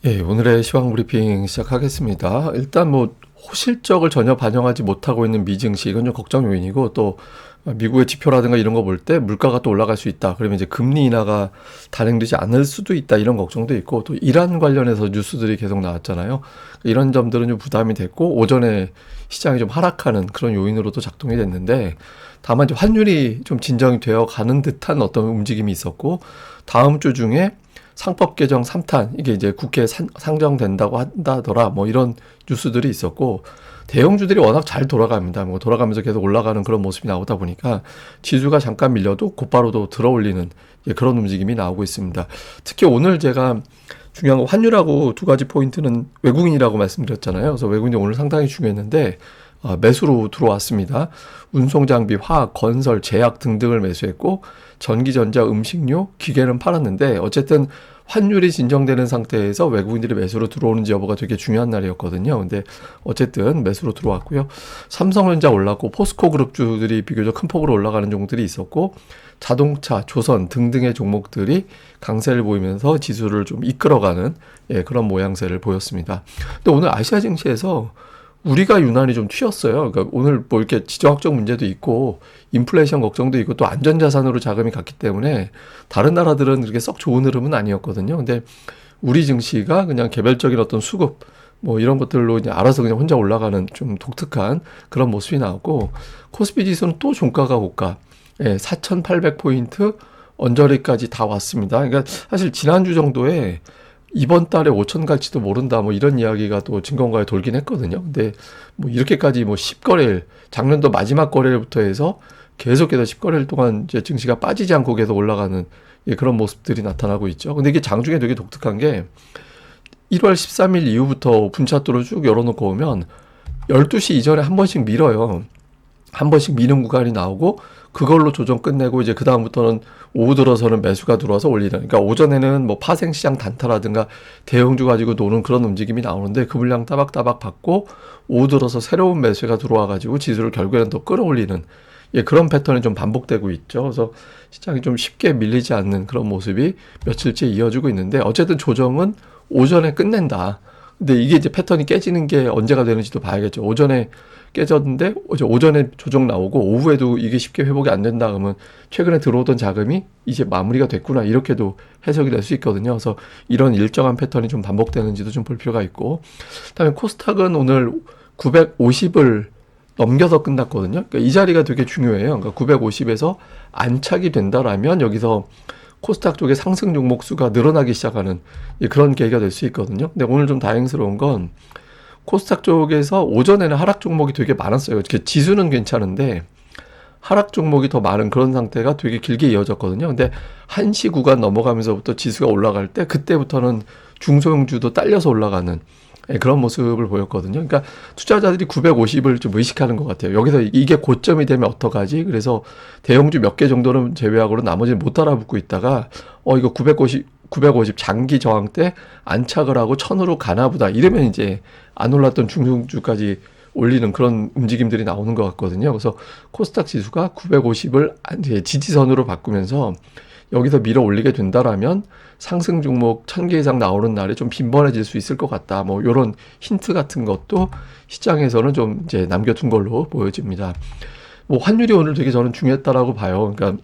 예, 오늘의 시황 브리핑 시작하겠습니다. 일단 뭐 호실적을 전혀 반영하지 못하고 있는 미증시 이건 좀 걱정 요인이고 또 미국의 지표라든가 이런 거 볼 때 물가가 또 올라갈 수 있다. 그러면 이제 금리 인하가 단행되지 않을 수도 있다. 이런 걱정도 있고 또 이란 관련해서 뉴스들이 계속 나왔잖아요. 이런 점들은 좀 부담이 됐고 오전에 시장이 좀 하락하는 그런 요인으로도 작동이 됐는데 다만 이제 환율이 좀 진정이 되어 가는 듯한 어떤 움직임이 있었고 다음 주 중에 상법 개정 3탄 이게 이제 국회에 상정된다고 한다더라 뭐 이런 뉴스들이 있었고 대형주들이 워낙 잘 돌아갑니다. 뭐 돌아가면서 계속 올라가는 그런 모습이 나오다 보니까 지수가 잠깐 밀려도 곧바로도 들어올리는 그런 움직임이 나오고 있습니다. 특히 오늘 제가 중요한 거 환율하고 두 가지 포인트는 외국인이라고 말씀드렸잖아요. 그래서 외국인이 오늘 상당히 중요했는데 매수로 들어왔습니다. 운송장비, 화학, 건설, 제약 등등을 매수했고 전기전자, 음식료, 기계는 팔았는데 어쨌든 환율이 진정되는 상태에서 외국인들이 매수로 들어오는지 여부가 되게 중요한 날이었거든요. 근데 어쨌든 매수로 들어왔고요. 삼성전자 올랐고 포스코 그룹주들이 비교적 큰 폭으로 올라가는 종목들이 있었고 자동차, 조선 등등의 종목들이 강세를 보이면서 지수를 좀 이끌어가는 그런 모양새를 보였습니다. 근데 오늘 아시아 증시에서 우리가 유난히 좀 튀었어요. 그러니까 오늘 뭐 이렇게 지정학적 문제도 있고 인플레이션 걱정도 있고 또 안전자산으로 자금이 갔기 때문에 다른 나라들은 그렇게 썩 좋은 흐름은 아니었거든요. 근데 우리 증시가 그냥 개별적인 어떤 수급 뭐 이런 것들로 이제 알아서 그냥 혼자 올라가는 좀 독특한 그런 모습이 나왔고 코스피 지수는 또 종가가 고가 4,800포인트 언저리까지 다 왔습니다. 그러니까 사실 지난주 정도에 이번 달에 5천 갈지도 모른다 뭐 이런 이야기가 또 증권가에 돌긴 했거든요. 근데 뭐 이렇게까지 뭐 10거래일 작년도 마지막 거래일부터 해서 계속해서 10거래일 동안 이제 증시가 빠지지 않고 계속 올라가는 그런 모습들이 나타나고 있죠. 근데 이게 장중에 되게 독특한 게 1월 13일 이후부터 분차트로 쭉 열어놓고 오면 12시 이전에 한 번씩 밀어요. 한 번씩 미는 구간이 나오고 그걸로 조정 끝내고 이제 그 다음부터는 오후 들어서는 매수가 들어와서 올리는. 그러니까 오전에는 뭐 파생시장 단타라든가 대형주 가지고 노는 그런 움직임이 나오는데 그 물량 따박따박 받고 오후 들어서 새로운 매수가 들어와가지고 지수를 결국에는 더 끌어올리는 그런 패턴이 좀 반복되고 있죠. 그래서 시장이 좀 쉽게 밀리지 않는 그런 모습이 며칠째 이어지고 있는데 어쨌든 조정은 오전에 끝낸다. 근데 이게 이제 패턴이 깨지는 게 언제가 되는지도 봐야겠죠. 오전에 깨졌는데 오전에 조정 나오고 오후에도 이게 쉽게 회복이 안 된다 그러면 최근에 들어오던 자금이 이제 마무리가 됐구나 이렇게도 해석이 될 수 있거든요. 그래서 이런 일정한 패턴이 좀 반복되는지도 좀 볼 필요가 있고 그다음에 코스닥은 오늘 950을 넘겨서 끝났거든요. 그러니까 이 자리가 되게 중요해요. 그러니까 950에서 안착이 된다라면 여기서 코스닥 쪽의 상승 종목 수가 늘어나기 시작하는 그런 계기가 될 수 있거든요. 근데 오늘 좀 다행스러운 건 코스닥 쪽에서 오전에는 하락 종목이 되게 많았어요. 이렇게 지수는 괜찮은데 하락 종목이 더 많은 그런 상태가 되게 길게 이어졌거든요. 근데 1시 구간 넘어가면서부터 지수가 올라갈 때 그때부터는 중소형주도 딸려서 올라가는 그런 모습을 보였거든요. 그러니까 투자자들이 950을 좀 의식하는 것 같아요. 여기서 이게 고점이 되면 어떡하지? 그래서 대형주 몇 개 정도는 제외하고는 나머지는 못 따라붙고 있다가 이거 950 장기 저항 때 안착을 하고 1000으로 가나 보다. 이러면 이제 안 올랐던 중소형주까지 올리는 그런 움직임들이 나오는 것 같거든요. 그래서 코스닥 지수가 950을 이제 지지선으로 바꾸면서 여기서 밀어 올리게 된다라면 상승 종목 1000개 이상 나오는 날에 좀 빈번해질 수 있을 것 같다. 뭐 이런 힌트 같은 것도 시장에서는 좀 이제 남겨둔 걸로 보여집니다. 뭐 환율이 오늘 되게 저는 중요했다라고 봐요. 그러니까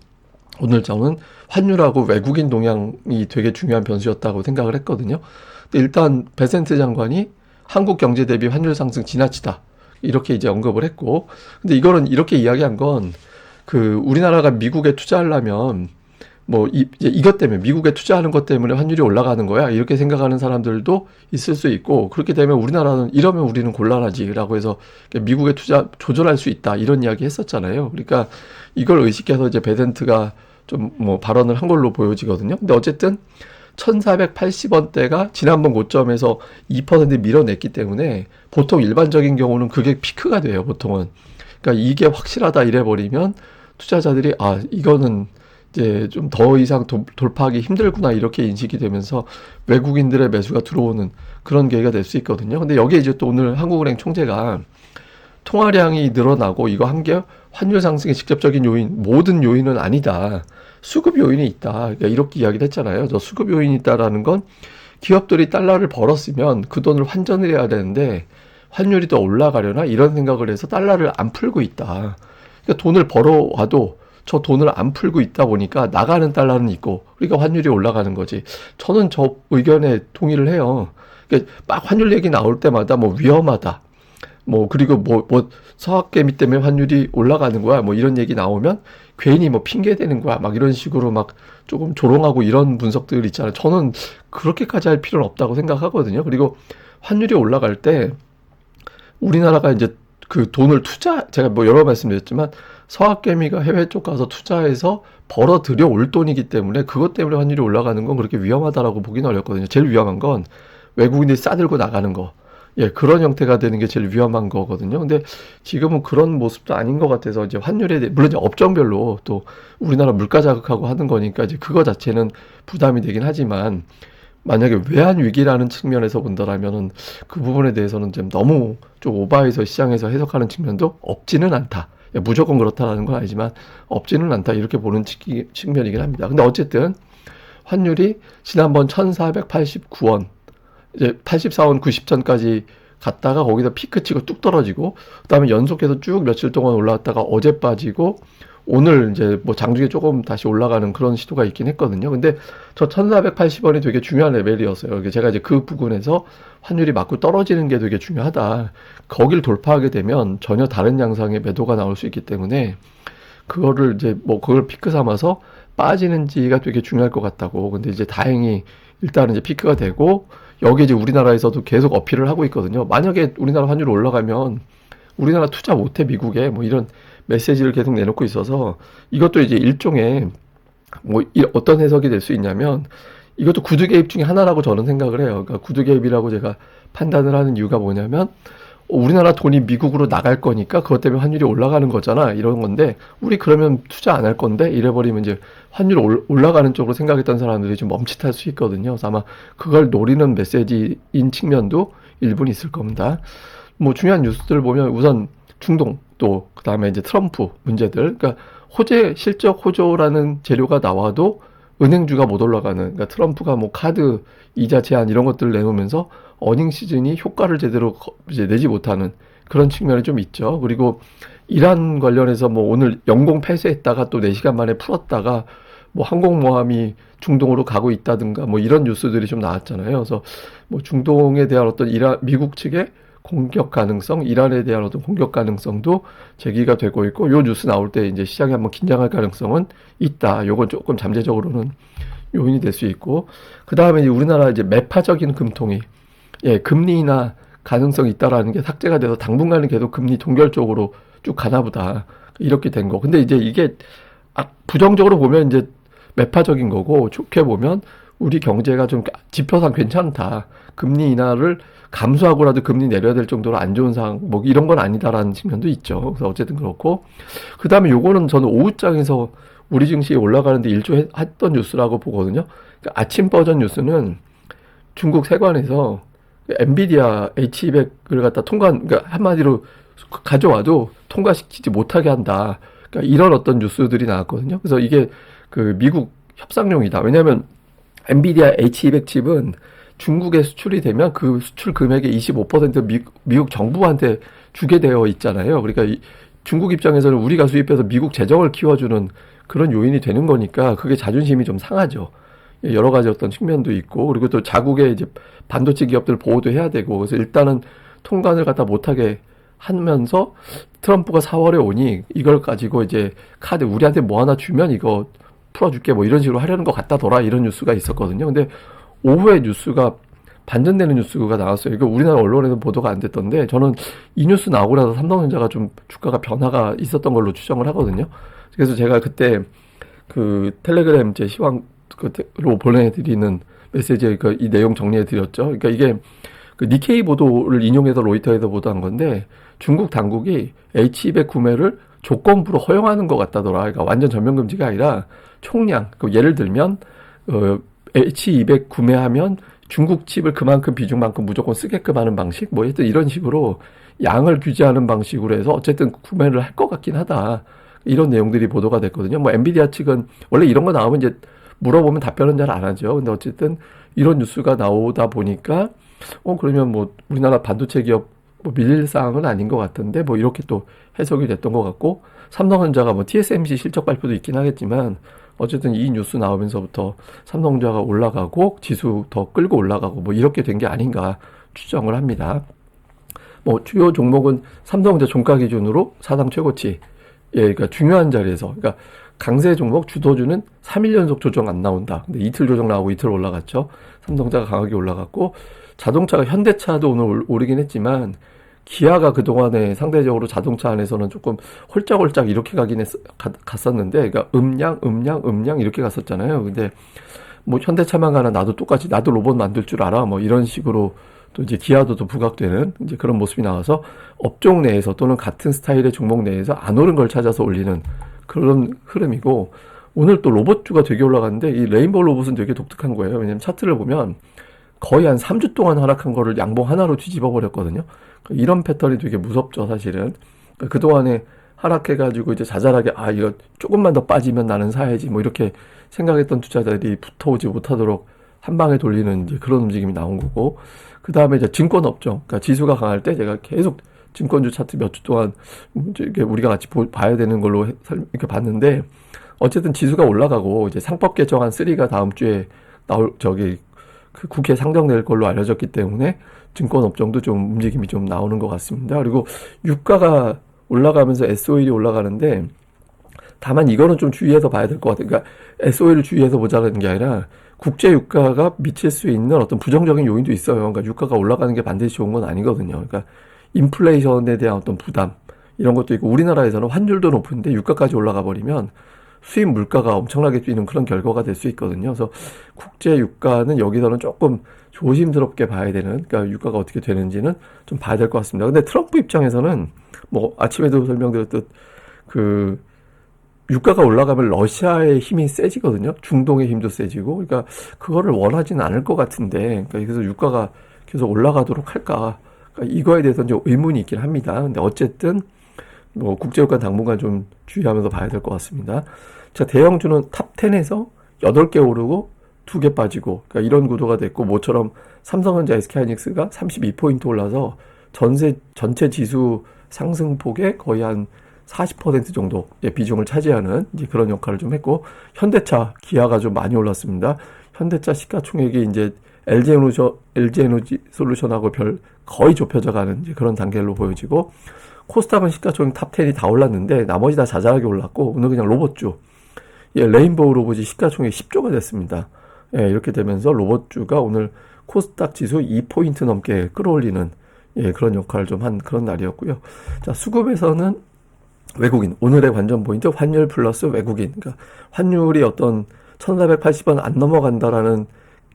오늘 저는 환율하고 외국인 동향이 되게 중요한 변수였다고 생각을 했거든요. 근데 일단 베센트 장관이 한국 경제 대비 환율 상승 지나치다. 이렇게 이제 언급을 했고. 근데 이거는 이렇게 이야기한 건 우리나라가 미국에 투자하려면 이것 때문에 미국에 투자하는 것 때문에 환율이 올라가는 거야 이렇게 생각하는 사람들도 있을 수 있고 그렇게 되면 우리나라는 이러면 우리는 곤란하지라고 해서 미국에 투자 조절할 수 있다 이런 이야기 했었잖아요. 그러니까 이걸 의식해서 이제 베센트가 좀 발언을 한 걸로 보여지거든요. 근데 어쨌든 1480원대가 지난번 고점에서 2% 밀어냈기 때문에 보통 일반적인 경우는 그게 피크가 돼요. 보통은. 그러니까 이게 확실하다 이래버리면 투자자들이 이거는 이제 좀 더 이상 돌파하기 힘들구나 이렇게 인식이 되면서 외국인들의 매수가 들어오는 그런 계기가 될 수 있거든요. 근데 여기에 이제 또 오늘 한국은행 총재가 통화량이 늘어나고 이거 한 게 환율 상승의 직접적인 요인, 모든 요인은 아니다. 수급 요인이 있다. 그러니까 이렇게 이야기를 했잖아요. 저 수급 요인이 있다라는 건 기업들이 달러를 벌었으면 그 돈을 환전을 해야 되는데 환율이 더 올라가려나 이런 생각을 해서 달러를 안 풀고 있다. 그러니까 돈을 벌어와도 저 돈을 안 풀고 있다 보니까 나가는 달러는 있고 그러니까 환율이 올라가는 거지. 저는 저 의견에 동의를 해요. 그러니까 막 환율 얘기 나올 때마다 뭐 위험하다. 뭐 그리고 뭐 서학개미 때문에 환율이 올라가는 거야. 뭐 이런 얘기 나오면 괜히 뭐 핑계 대는 거야. 막 이런 식으로 막 조금 조롱하고 이런 분석들 있잖아요. 저는 그렇게까지 할 필요는 없다고 생각하거든요. 그리고 환율이 올라갈 때 우리나라가 이제 그 돈을 제가 뭐 여러 번 말씀드렸지만 서학개미가 해외 쪽 가서 투자해서 벌어 들여올 돈이기 때문에 그것 때문에 환율이 올라가는 건 그렇게 위험하다라고 보기는 어렵거든요. 제일 위험한 건 외국인들이 싸들고 나가는 거. 예, 그런 형태가 되는 게 제일 위험한 거거든요. 근데 지금은 그런 모습도 아닌 것 같아서 이제 환율에 대해, 물론 이제 업종별로 또 우리나라 물가 자극하고 하는 거니까 이제 그거 자체는 부담이 되긴 하지만 만약에 외환 위기라는 측면에서 본다라면은 그 부분에 대해서는 좀 너무 좀 오바해서 시장에서 해석하는 측면도 없지는 않다. 예, 무조건 그렇다라는 건 아니지만 없지는 않다. 이렇게 보는 측면이긴 합니다. 근데 어쨌든 환율이 지난번 1489원 이제 84원 90전까지 갔다가 거기서 피크 치고 뚝 떨어지고 그다음에 연속해서 쭉 며칠 동안 올라왔다가 어제 빠지고 오늘 이제 뭐 장중에 조금 다시 올라가는 그런 시도가 있긴 했거든요. 근데 저 1480원이 되게 중요한 레벨이었어요. 제가 이제 그 부분에서 환율이 맞고 떨어지는 게 되게 중요하다. 거길 돌파하게 되면 전혀 다른 양상의 매도가 나올 수 있기 때문에 그거를 이제 뭐 그걸 피크 삼아서 빠지는지가 되게 중요할 것 같다고. 근데 이제 다행히 일단은 이제 피크가 되고 여기 이제 우리나라에서도 계속 어필을 하고 있거든요. 만약에 우리나라 환율이 올라가면 우리나라 투자 못해 미국에 뭐 이런 메시지를 계속 내놓고 있어서 이것도 이제 일종의 뭐 어떤 해석이 될 수 있냐면 이것도 구두 개입 중에 하나라고 저는 생각을 해요. 그러니까 구두 개입이라고 제가 판단을 하는 이유가 뭐냐면 우리나라 돈이 미국으로 나갈 거니까 그것 때문에 환율이 올라가는 거잖아. 이런 건데 우리 그러면 투자 안 할 건데 이래버리면 이제 환율 올라가는 쪽으로 생각했던 사람들이 좀 멈칫할 수 있거든요. 그래서 아마 그걸 노리는 메시지인 측면도 일부 있을 겁니다. 뭐 중요한 뉴스들을 보면 우선 중동 또 그다음에 이제 트럼프 문제들. 그러니까 실적 호조라는 재료가 나와도 은행주가 못 올라가는. 그러니까 트럼프가 뭐 카드 이자 제한 이런 것들을 내놓으면서 어닝 시즌이 효과를 제대로 이제 내지 못하는 그런 측면이 좀 있죠. 그리고 이란 관련해서 뭐 오늘 영공 폐쇄했다가 또 4시간 만에 풀었다가 뭐 항공모함이 중동으로 가고 있다든가 뭐 이런 뉴스들이 좀 나왔잖아요. 그래서 뭐 중동에 대한 어떤 미국 측의 공격 가능성, 이란에 대한 어떤 공격 가능성도 제기가 되고 있고, 요 뉴스 나올 때 이제 시장이 한번 긴장할 가능성은 있다. 요건 조금 잠재적으로는 요인이 될 수 있고, 그 다음에 우리나라 이제 매파적인 금통위, 예, 금리 인하 가능성이 있다라는 게 삭제가 돼서 당분간은 계속 금리 동결 쪽으로 쭉 가나 보다. 이렇게 된 거. 근데 이제 이게 부정적으로 보면 이제 매파적인 거고, 좋게 보면 우리 경제가 좀 지표상 괜찮다. 금리 인하를 감수하고라도 금리 내려야 될 정도로 안 좋은 상황, 뭐 이런 건 아니다라는 측면도 있죠. 그래서 어쨌든 그렇고, 그 다음에 요거는 저는 오후장에서 우리 증시에 올라가는데 일조했던 뉴스라고 보거든요. 그러니까 아침 버전 뉴스는 중국 세관에서 엔비디아 H200을 갖다 그러니까 한마디로 가져와도 통과시키지 못하게 한다. 그러니까 이런 어떤 뉴스들이 나왔거든요. 그래서 이게 그 미국 협상용이다. 왜냐하면 엔비디아 H200 칩은 중국에 수출이 되면 그 수출 금액의 25% 미국 정부한테 주게 되어 있잖아요. 그러니까 중국 입장에서는 우리가 수입해서 미국 재정을 키워주는 그런 요인이 되는 거니까 그게 자존심이 좀 상하죠. 여러 가지 어떤 측면도 있고, 그리고 또 자국의 이제 반도체 기업들 보호도 해야 되고, 그래서 일단은 통관을 갖다 못하게 하면서 트럼프가 4월에 오니 이걸 가지고 이제 카드 우리한테 뭐 하나 주면 이거 풀어줄게 뭐 이런 식으로 하려는 것 같다더라, 이런 뉴스가 있었거든요. 근데 오후에 뉴스가 반전되는 뉴스가 나왔어요. 이거 우리나라 언론에서 보도가 안 됐던데, 저는 이 뉴스 나오고 나서 삼성전자가 좀 주가가 변화가 있었던 걸로 추정을 하거든요. 그래서 제가 그때 그 텔레그램 제 시황로 보내드리는 메시지에 이 내용 정리해 드렸죠. 그러니까 이게 그 니케이 보도를 인용해서 로이터에서 보도한 건데, 중국 당국이 H200 구매를 조건부로 허용하는 것 같다더라. 그러니까 완전 전면 금지가 아니라 총량. 예를 들면 H200 구매하면 중국 칩을 그만큼 비중만큼 무조건 쓰게끔 하는 방식, 뭐 하여튼 이런 식으로 양을 규제하는 방식으로 해서 어쨌든 구매를 할 것 같긴 하다. 이런 내용들이 보도가 됐거든요. 뭐 엔비디아 측은 원래 이런 거 나오면 이제 물어보면 답변은 잘 안 하죠. 근데 어쨌든 이런 뉴스가 나오다 보니까 그러면 뭐 우리나라 반도체 기업 뭐 밀릴 사항은 아닌 것 같은데 뭐 이렇게 또 해석이 됐던 것 같고, 삼성전자가 뭐 TSMC 실적 발표도 있긴 하겠지만 어쨌든 이 뉴스 나오면서부터 삼성전자가 올라가고 지수 더 끌고 올라가고 뭐 이렇게 된 게 아닌가 추정을 합니다. 뭐 주요 종목은 삼성전자 종가 기준으로 사상 최고치, 그러니까 중요한 자리에서, 그러니까 강세 종목 주도주는 3일 연속 조정 안 나온다. 근데 이틀 조정 나오고 이틀 올라갔죠. 삼성전자가 강하게 올라갔고, 자동차가 현대차도 오늘 오르긴 했지만 기아가 그동안에 상대적으로 자동차 안에서는 조금 홀짝홀짝 이렇게 갔었는데, 그러니까 음량 이렇게 갔었잖아요. 근데 뭐 현대차만 가나 나도 똑같이, 나도 로봇 만들 줄 알아, 뭐 이런 식으로 또 이제 기아도 또 부각되는 이제 그런 모습이 나와서 업종 내에서 또는 같은 스타일의 종목 내에서 안 오른 걸 찾아서 올리는 그런 흐름이고, 오늘 또 로봇주가 되게 올라갔는데 이 레인보우 로봇은 되게 독특한 거예요. 왜냐면 차트를 보면 거의 한 3주 동안 하락한 거를 양봉 하나로 뒤집어 버렸거든요. 이런 패턴이 되게 무섭죠, 사실은. 그동안에 하락해가지고 이제 자잘하게 이거 조금만 더 빠지면 나는 사야지 뭐 이렇게 생각했던 투자자들이 붙어오지 못하도록 한 방에 돌리는 이제 그런 움직임이 나온 거고, 그 다음에 이제 증권 업종, 그러니까 지수가 강할 때 제가 계속 증권주 차트 몇 주 동안 이렇게 우리가 같이 봐야 되는 걸로 이렇게 봤는데, 어쨌든 지수가 올라가고 이제 상법 개정안 3가 다음 주에 나올 그 국회에 상정될 걸로 알려졌기 때문에 증권 업종도 좀 움직임이 좀 나오는 것 같습니다. 그리고 유가가 올라가면서 SOL이 올라가는데, 다만 이거는 좀 주의해서 봐야 될 것 같아요. 그러니까 SOL을 주의해서 보자는 게 아니라 국제 유가가 미칠 수 있는 어떤 부정적인 요인도 있어요. 그러니까 유가가 올라가는 게 반드시 좋은 건 아니거든요. 그러니까 인플레이션에 대한 어떤 부담 이런 것도 있고, 우리나라에서는 환율도 높은데 유가까지 올라가 버리면 수입 물가가 엄청나게 뛰는 그런 결과가 될 수 있거든요. 그래서 국제 유가는 여기서는 조금 조심스럽게 봐야 되는, 그러니까 유가가 어떻게 되는지는 좀 봐야 될 것 같습니다. 근데 트럼프 입장에서는 뭐 아침에도 설명드렸듯 그 유가가 올라가면 러시아의 힘이 세지거든요. 중동의 힘도 세지고. 그러니까 그거를 원하지는 않을 것 같은데, 그러니까 그래서 유가가 계속 올라가도록 할까? 그러니까 이거에 대해서는 좀 의문이 있긴 합니다. 근데 어쨌든 뭐 국제유가 당분간 좀 주의하면서 봐야 될 것 같습니다. 자, 대형주는 탑 10에서 8개 오르고 2개 빠지고, 그러니까 이런 구도가 됐고, 모처럼 삼성전자, SK하이닉스가 32포인트 올라서 전체 지수 상승폭의 거의 한 40% 정도 비중을 차지하는 이제 그런 역할을 좀 했고, 현대차, 기아가 좀 많이 올랐습니다. 현대차 시가총액이 이제 LG에너지 솔루션하고 거의 좁혀져 가는 이제 그런 단계로 보여지고, 코스닥은 시가총액 탑 10이 다 올랐는데 나머지 다 자잘하게 올랐고, 오늘 그냥 로봇주, 레인보우 로봇이 시가총액 10조가 됐습니다. 이렇게 되면서 로봇주가 오늘 코스닥 지수 2포인트 넘게 끌어올리는 그런 역할을 좀 한 그런 날이었고요. 자, 수급에서는 외국인, 오늘의 관전 포인트 환율 플러스 외국인. 그러니까 환율이 어떤 1480원 안 넘어간다라는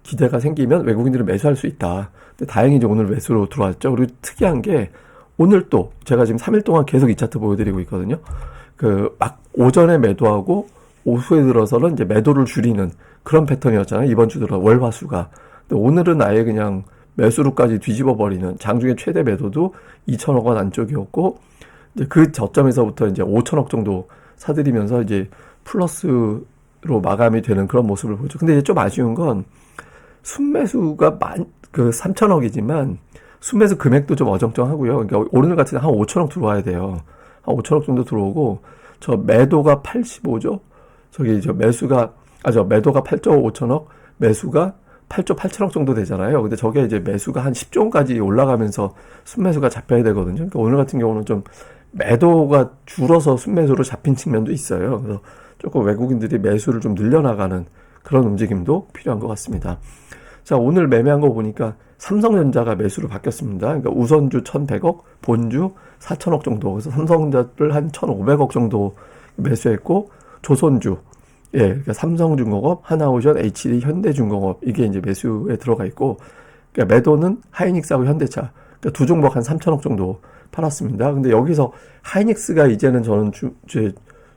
기대가 생기면 외국인들은 매수할 수 있다. 근데 다행히 이제 오늘 매수로 들어왔죠. 그리고 특이한 게 오늘 또 제가 지금 3일 동안 계속 이 차트 보여드리고 있거든요. 막 오전에 매도하고 오후에 들어서는 이제 매도를 줄이는 그런 패턴이었잖아요. 이번 주 들어 월화수가. 근데 오늘은 아예 그냥 매수로까지 뒤집어 버리는, 장중에 최대 매도도 2천억 원 안쪽이었고, 이제 그 저점에서부터 이제 5천억 정도 사들이면서 이제 플러스로 마감이 되는 그런 모습을 보죠. 근데 이제 좀 아쉬운 건 순매수가 3천억이지만 순매수 금액도 좀 어정쩡하고요. 그러니까 오늘 같은 한 5천억 들어와야 돼요. 한 5천억 정도 들어오고, 저 매도가 85조, 매도가 8조 5천억, 매수가 8조 8천억 정도 되잖아요. 근데 저게 이제 매수가 한 10조까지 올라가면서 순매수가 잡혀야 되거든요. 그러니까 오늘 같은 경우는 좀 매도가 줄어서 순매수로 잡힌 측면도 있어요. 그래서 조금 외국인들이 매수를 좀 늘려나가는 그런 움직임도 필요한 것 같습니다. 자, 오늘 매매한 거 보니까 삼성전자가 매수로 바뀌었습니다. 그러니까 우선주 1,100억, 본주 4천억 정도. 그래서 삼성전자를 한 1,500억 정도 매수했고, 조선주, 그러니까 삼성중공업, 하나오션, HD, 현대중공업, 이게 이제 매수에 들어가 있고, 그러니까 매도는 하이닉스하고 현대차, 그러니까 두 종목 한 3천억 정도 팔았습니다. 근데 여기서 하이닉스가 이제는 저는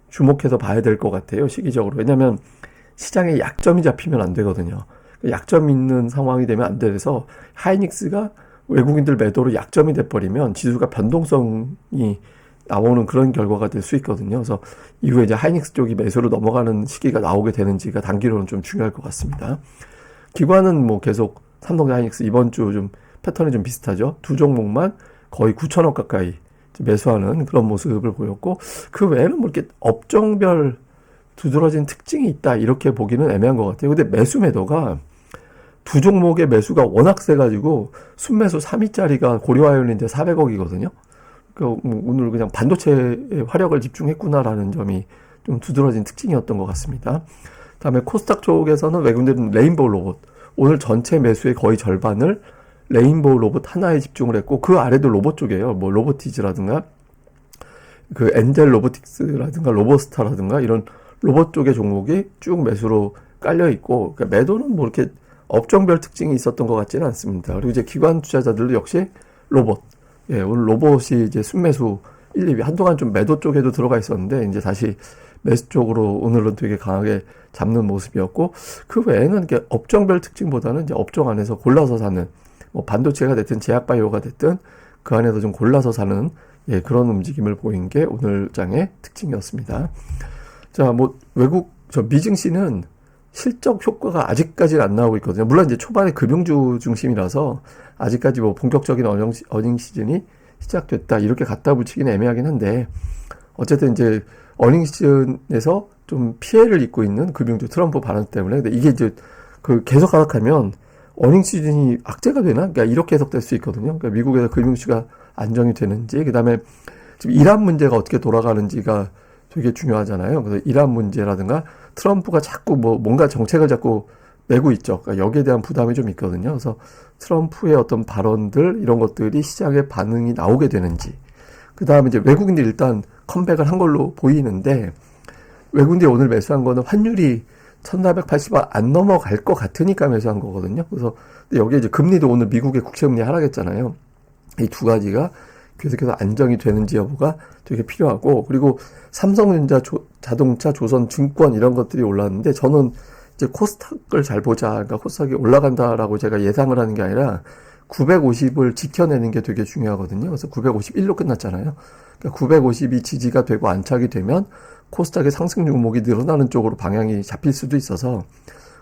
주목해서 봐야 될 것 같아요, 시기적으로. 왜냐면 시장에 약점이 잡히면 안 되거든요. 약점 있는 상황이 되면 안 돼서 하이닉스가 외국인들 매도로 약점이 돼버리면 지수가 변동성이 나오는 그런 결과가 될 수 있거든요. 그래서 이후에 이제 하이닉스 쪽이 매수로 넘어가는 시기가 나오게 되는지가 단기로는 좀 중요할 것 같습니다. 기관은 뭐 계속 삼성 하이닉스 이번 주 좀 패턴이 좀 비슷하죠. 두 종목만 거의 9천억 가까이 매수하는 그런 모습을 보였고, 그 외에는 뭐 이렇게 업종별 두드러진 특징이 있다 이렇게 보기는 애매한 것 같아요. 근데 매수 매도가 두 종목의 매수가 워낙 세가지고 순매수 3위짜리가 고려아연인데 400억이거든요. 그러니까 뭐 오늘 그냥 반도체에 화력을 집중했구나라는 점이 좀 두드러진 특징이었던 것 같습니다. 다음에 코스닥 쪽에서는 외국인들은 레인보우 로봇, 오늘 전체 매수의 거의 절반을 레인보우 로봇 하나에 집중을 했고, 그 아래도 로봇 쪽이에요. 뭐 로보티즈라든가 그 엔젤 로보틱스라든가 로보스타라든가 이런 로봇 쪽의 종목이 쭉 매수로 깔려 있고, 그러니까 매도는 뭐 이렇게 업종별 특징이 있었던 것 같지는 않습니다. 그리고 이제 기관 투자자들도 역시 로봇, 예, 오늘 로봇이 이제 순매수 1, 2위, 한동안 좀 매도 쪽에도 들어가 있었는데 이제 다시 매수 쪽으로 오늘은 되게 강하게 잡는 모습이었고, 그 외에는 이게 업종별 특징보다는 이제 업종 안에서 골라서 사는, 뭐 반도체가 됐든 제약바이오가 됐든 그 안에서 좀 골라서 사는, 예, 그런 움직임을 보인 게 오늘 장의 특징이었습니다. 자, 뭐 외국 미증시는 실적 효과가 아직까지는 안 나오고 있거든요. 물론 이제 초반에 금융주 중심이라서 아직까지 뭐 본격적인 어닝 시즌이 시작됐다 이렇게 갖다 붙이기는 애매하긴 한데, 어쨌든 이제 어닝 시즌에서 좀 피해를 입고 있는 금융주 트럼프 발언 때문에, 근데 이게 이제 그 계속 하락하면 어닝 시즌이 악재가 되나? 그러니까 이렇게 해석될 수 있거든요. 그러니까 미국에서 금융주가 안정이 되는지, 그 다음에 지금 이란 문제가 어떻게 돌아가는지가 되게 중요하잖아요. 그래서 이란 문제라든가 트럼프가 자꾸 뭐 뭔가 정책을 자꾸 내고 있죠. 그러니까 여기에 대한 부담이 좀 있거든요. 그래서 트럼프의 어떤 발언들 이런 것들이 시장에 반응이 나오게 되는지, 그 다음에 이제 외국인들이 일단 컴백을 한 걸로 보이는데, 외국인들이 오늘 매수한 거는 환율이 1480원 안 넘어갈 것 같으니까 매수한 거거든요. 그래서 여기에 이제 금리도 오늘 미국의 국채금리 하락했잖아요. 이 두 가지가 계속해서 안정이 되는지 여부가 되게 필요하고, 그리고 삼성전자, 자동차, 조선증권 이런 것들이 올랐는데, 저는 이제 코스닥을 잘 보자, 그러니까 코스닥이 올라간다라고 제가 예상을 하는 게 아니라 950을 지켜내는 게 되게 중요하거든요. 그래서 951로 끝났잖아요. 그러니까 950이 지지가 되고 안착이 되면 코스닥의 상승 종목이 늘어나는 쪽으로 방향이 잡힐 수도 있어서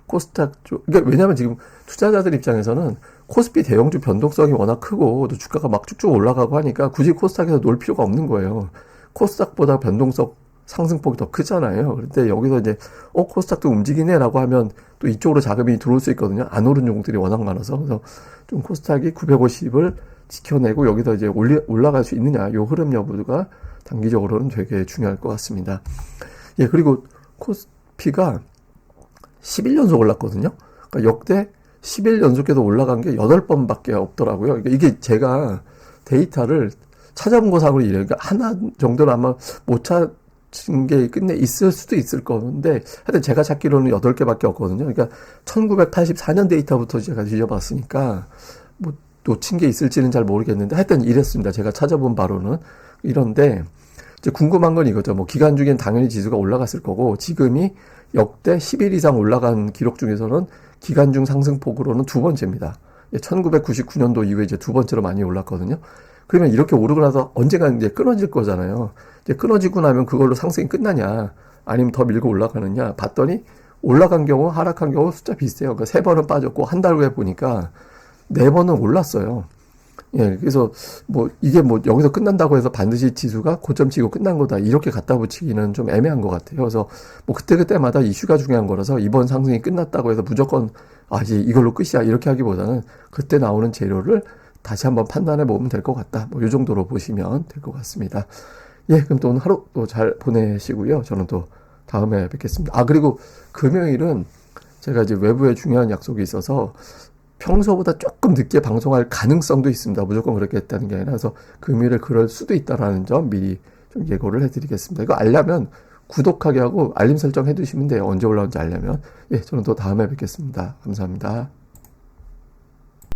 코스닥 쪽, 그러니까 왜냐하면 지금 투자자들 입장에서는 코스피 대형주 변동성이 워낙 크고 또 주가가 막 쭉쭉 올라가고 하니까 굳이 코스닥에서 놀 필요가 없는 거예요. 코스닥보다 변동성 상승폭이 더 크잖아요. 그런데 여기서 이제 코스닥도 움직이네라고 하면 또 이쪽으로 자금이 들어올 수 있거든요. 안 오른 종목들이 워낙 많아서. 그래서 좀 코스닥이 950을 지켜내고 여기서 이제 올라갈 수 있느냐, 요 흐름 여부가 단기적으로는 되게 중요할 것 같습니다. 예, 그리고 코스피가 11연속 올랐거든요. 그러니까 역대 11연속에도 올라간 게 8번밖에 없더라고요. 그러니까 이게 제가 데이터를 찾아본 거상으로 이래요. 그러니까 하나 정도는 아마 못 찾은 게 끝내 있을 수도 있을 건데, 하여튼 제가 찾기로는 8개밖에 없거든요. 그러니까 1984년 데이터부터 제가 뒤져봤으니까 뭐 놓친 게 있을지는 잘 모르겠는데, 하여튼 이랬습니다. 제가 찾아본 바로는. 이런데 이제 궁금한 건 이거죠. 뭐 기간 중엔 당연히 지수가 올라갔을 거고, 지금이 역대 10일 이상 올라간 기록 중에서는 기간 중 상승폭으로는 두 번째입니다. 1999년도 이후에 이제 두 번째로 많이 올랐거든요. 그러면 이렇게 오르고 나서 언젠가 이제 끊어질 거잖아요. 이제 끊어지고 나면 그걸로 상승이 끝나냐, 아니면 더 밀고 올라가느냐 봤더니 올라간 경우, 하락한 경우 숫자 비슷해요. 그러니까 3번은 빠졌고 한 달 후에 보니까 4번은 올랐어요. 예, 그래서 뭐 이게 뭐 여기서 끝난다고 해서 반드시 지수가 고점 치고 끝난 거다 이렇게 갖다 붙이기는 좀 애매한 것 같아요. 그래서 뭐 그때그때마다 이슈가 중요한 거라서 이번 상승이 끝났다고 해서 무조건 이제 이걸로 끝이야 이렇게 하기보다는 그때 나오는 재료를 다시 한번 판단해 보면 될 것 같다. 뭐 이 정도로 보시면 될 것 같습니다. 예, 그럼 또 오늘 하루 또 잘 보내시고요. 저는 또 다음에 뵙겠습니다. 그리고 금요일은 제가 이제 외부에 중요한 약속이 있어서 평소보다 조금 늦게 방송할 가능성도 있습니다. 무조건 그렇게 했다는 게 아니라, 그래서 금요일에 그럴 수도 있다라는 점 미리 좀 예고를 해드리겠습니다. 이거 알려면 구독하기 하고 알림 설정 해두시면 돼요. 언제 올라오는지 알려면. 예, 저는 또 다음에 뵙겠습니다. 감사합니다.